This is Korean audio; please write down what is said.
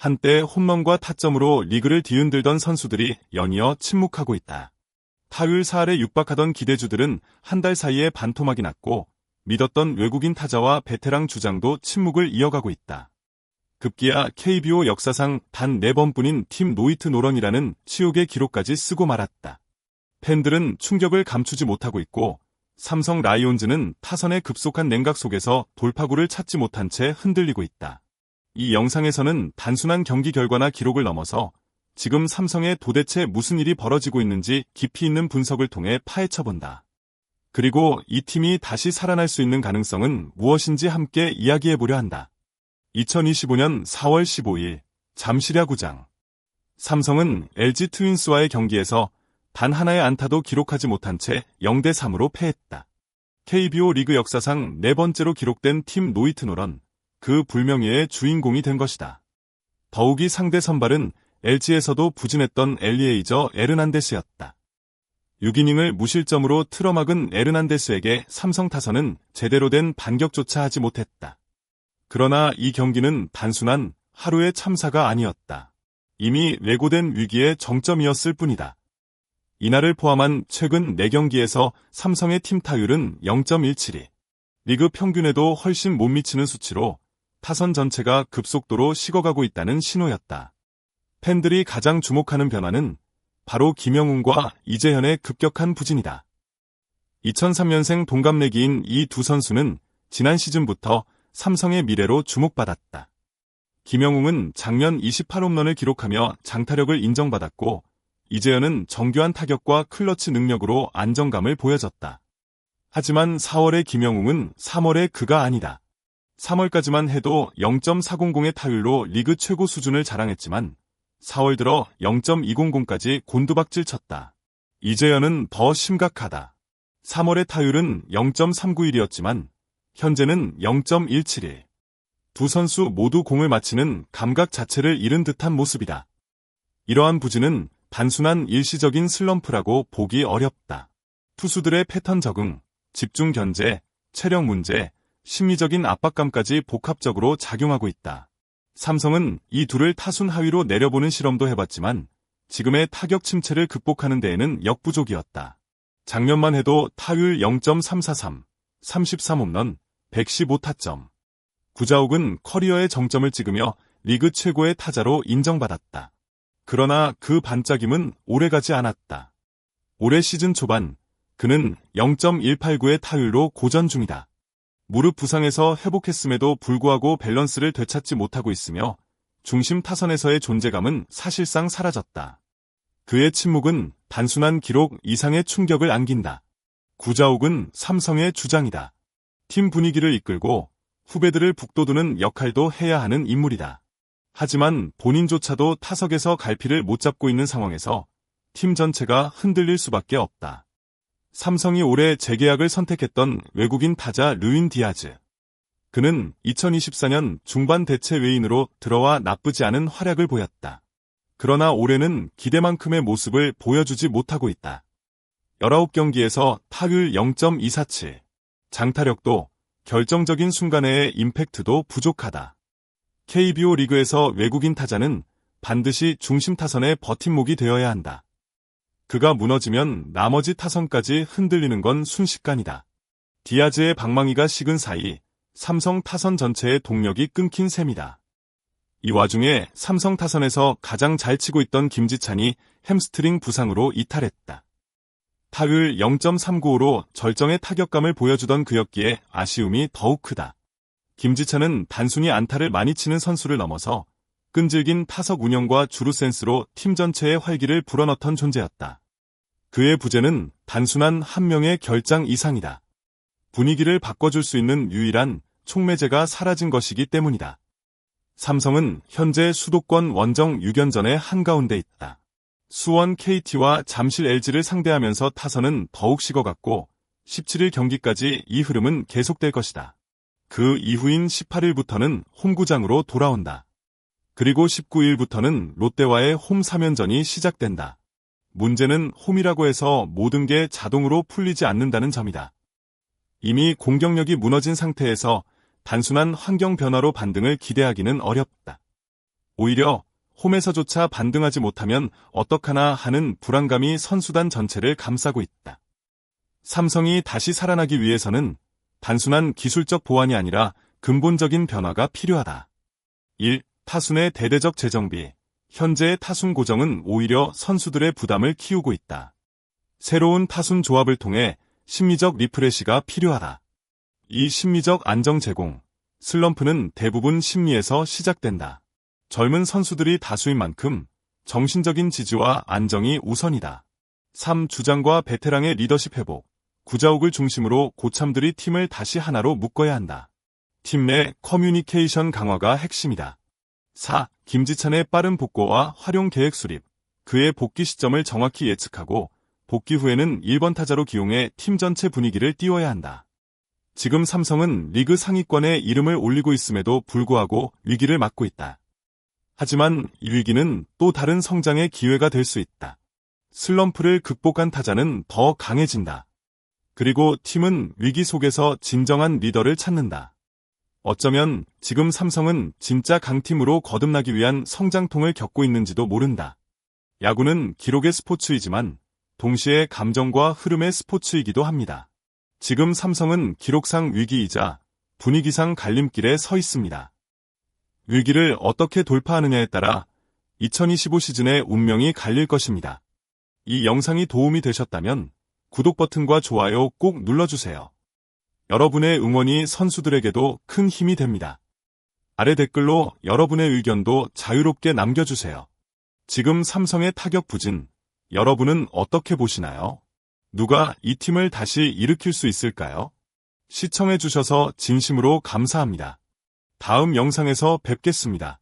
한때 홈런과 타점으로 리그를 뒤흔들던 선수들이 연이어 침묵하고 있다. 타율 4할에 육박하던 기대주들은 한 달 사이에 반토막이 났고 믿었던 외국인 타자와 베테랑 주장도 침묵을 이어가고 있다. 급기야 KBO 역사상 단 4번뿐인 팀 노히트 노런이라는 치욕의 기록까지 쓰고 말았다. 팬들은 충격을 감추지 못하고 있고 삼성 라이온즈는 타선의 급속한 냉각 속에서 돌파구를 찾지 못한 채 흔들리고 있다. 이 영상에서는 단순한 경기 결과나 기록을 넘어서 지금 삼성에 도대체 무슨 일이 벌어지고 있는지 깊이 있는 분석을 통해 파헤쳐본다. 그리고 이 팀이 다시 살아날 수 있는 가능성은 무엇인지 함께 이야기해보려 한다. 2025년 4월 15일 잠실야구장. 삼성은 LG 트윈스와의 경기에서 단 하나의 안타도 기록하지 못한 채 0대3으로 패했다. KBO 리그 역사상 4번째로 기록된 팀 노히트 노런, 그 불명예의 주인공이 된 것이다. 더욱이 상대 선발은 LG에서도 부진했던 엘리에이저 에르난데스였다. 6이닝을 무실점으로 틀어막은 에르난데스에게 삼성 타선은 제대로 된 반격조차 하지 못했다. 그러나 이 경기는 단순한 하루의 참사가 아니었다. 이미 예고된 위기의 정점이었을 뿐이다. 이날을 포함한 최근 4경기에서 삼성의 팀 타율은 0.17이, 리그 평균에도 훨씬 못 미치는 수치로 타선 전체가 급속도로 식어가고 있다는 신호였다. 팬들이 가장 주목하는 변화는 바로 김영웅과 이재현의 급격한 부진이다. 2003년생 동갑내기인 이 두 선수는 지난 시즌부터 삼성의 미래로 주목받았다. 김영웅은 작년 28홈런을 기록하며 장타력을 인정받았고 이재현은 정교한 타격과 클러치 능력으로 안정감을 보여줬다. 하지만 4월의 김영웅은 3월의 그가 아니다. 3월까지만 해도 0.400의 타율로 리그 최고 수준을 자랑했지만 4월 들어 0.200까지 곤두박질 쳤다. 이재현은 더 심각하다. 3월의 타율은 0.391이었지만 현재는 0.171. 두 선수 모두 공을 맞히는 감각 자체를 잃은 듯한 모습이다. 이러한 부진은 단순한 일시적인 슬럼프라고 보기 어렵다. 투수들의 패턴 적응, 집중 견제, 체력 문제, 심리적인 압박감까지 복합적으로 작용하고 있다. 삼성은 이 둘을 타순 하위로 내려보는 실험도 해봤지만 지금의 타격 침체를 극복하는 데에는 역부족이었다. 작년만 해도 타율 0.343, 33홈런, 115타점. 구자욱은 커리어의 정점을 찍으며 리그 최고의 타자로 인정받았다. 그러나 그 반짝임은 오래가지 않았다. 올해 시즌 초반 그는 0.189의 타율로 고전 중이다. 무릎 부상에서 회복했음에도 불구하고 밸런스를 되찾지 못하고 있으며 중심 타선에서의 존재감은 사실상 사라졌다. 그의 침묵은 단순한 기록 이상의 충격을 안긴다. 구자욱은 삼성의 주장이다. 팀 분위기를 이끌고 후배들을 북돋우는 역할도 해야 하는 인물이다. 하지만 본인조차도 타석에서 갈피를 못 잡고 있는 상황에서 팀 전체가 흔들릴 수밖에 없다. 삼성이 올해 재계약을 선택했던 외국인 타자 르윈 디아즈. 그는 2024년 중반 대체 외인으로 들어와 나쁘지 않은 활약을 보였다. 그러나 올해는 기대만큼의 모습을 보여주지 못하고 있다. 19경기에서 타율 0.247, 장타력도 결정적인 순간에의 임팩트도 부족하다. KBO 리그에서 외국인 타자는 반드시 중심 타선의 버팀목이 되어야 한다. 그가 무너지면 나머지 타선까지 흔들리는 건 순식간이다. 디아즈의 방망이가 식은 사이 삼성 타선 전체의 동력이 끊긴 셈이다. 이 와중에 삼성 타선에서 가장 잘 치고 있던 김지찬이 햄스트링 부상으로 이탈했다. 타율 0.395로 절정의 타격감을 보여주던 그였기에 아쉬움이 더욱 크다. 김지찬은 단순히 안타를 많이 치는 선수를 넘어서 끈질긴 타석 운영과 주루 센스로 팀 전체의 활기를 불어넣던 존재였다. 그의 부재는 단순한 한 명의 결장 이상이다. 분위기를 바꿔줄 수 있는 유일한 촉매제가 사라진 것이기 때문이다. 삼성은 현재 수도권 원정 6연전의 한가운데 있다. 수원 KT와 잠실 LG를 상대하면서 타선은 더욱 식어갔고 17일 경기까지 이 흐름은 계속될 것이다. 그 이후인 18일부터는 홈구장으로 돌아온다. 그리고 19일부터는 롯데와의 홈 3연전이 시작된다. 문제는 홈이라고 해서 모든 게 자동으로 풀리지 않는다는 점이다. 이미 공격력이 무너진 상태에서 단순한 환경 변화로 반등을 기대하기는 어렵다. 오히려 홈에서조차 반등하지 못하면 어떡하나 하는 불안감이 선수단 전체를 감싸고 있다. 삼성이 다시 살아나기 위해서는 단순한 기술적 보완이 아니라 근본적인 변화가 필요하다. 1. 타순의 대대적 재정비. 현재의 타순 고정은 오히려 선수들의 부담을 키우고 있다. 새로운 타순 조합을 통해 심리적 리프레시가 필요하다. 이 심리적 안정 제공. 슬럼프는 대부분 심리에서 시작된다. 젊은 선수들이 다수인 만큼 정신적인 지지와 안정이 우선이다. 3. 주장과 베테랑의 리더십 회복. 구자욱을 중심으로 고참들이 팀을 다시 하나로 묶어야 한다. 팀 내 커뮤니케이션 강화가 핵심이다. 4. 김지찬의 빠른 복구와 활용 계획 수립. 그의 복귀 시점을 정확히 예측하고 복귀 후에는 1번 타자로 기용해 팀 전체 분위기를 띄워야 한다. 지금 삼성은 리그 상위권에 이름을 올리고 있음에도 불구하고 위기를 맞고 있다. 하지만 이 위기는 또 다른 성장의 기회가 될 수 있다. 슬럼프를 극복한 타자는 더 강해진다. 그리고 팀은 위기 속에서 진정한 리더를 찾는다. 어쩌면 지금 삼성은 진짜 강팀으로 거듭나기 위한 성장통을 겪고 있는지도 모른다. 야구는 기록의 스포츠이지만 동시에 감정과 흐름의 스포츠이기도 합니다. 지금 삼성은 기록상 위기이자 분위기상 갈림길에 서 있습니다. 위기를 어떻게 돌파하느냐에 따라 2025 시즌의 운명이 갈릴 것입니다. 이 영상이 도움이 되셨다면 구독 버튼과 좋아요 꼭 눌러주세요. 여러분의 응원이 선수들에게도 큰 힘이 됩니다. 아래 댓글로 여러분의 의견도 자유롭게 남겨주세요. 지금 삼성의 타격 부진, 여러분은 어떻게 보시나요? 누가 이 팀을 다시 일으킬 수 있을까요? 시청해주셔서 진심으로 감사합니다. 다음 영상에서 뵙겠습니다.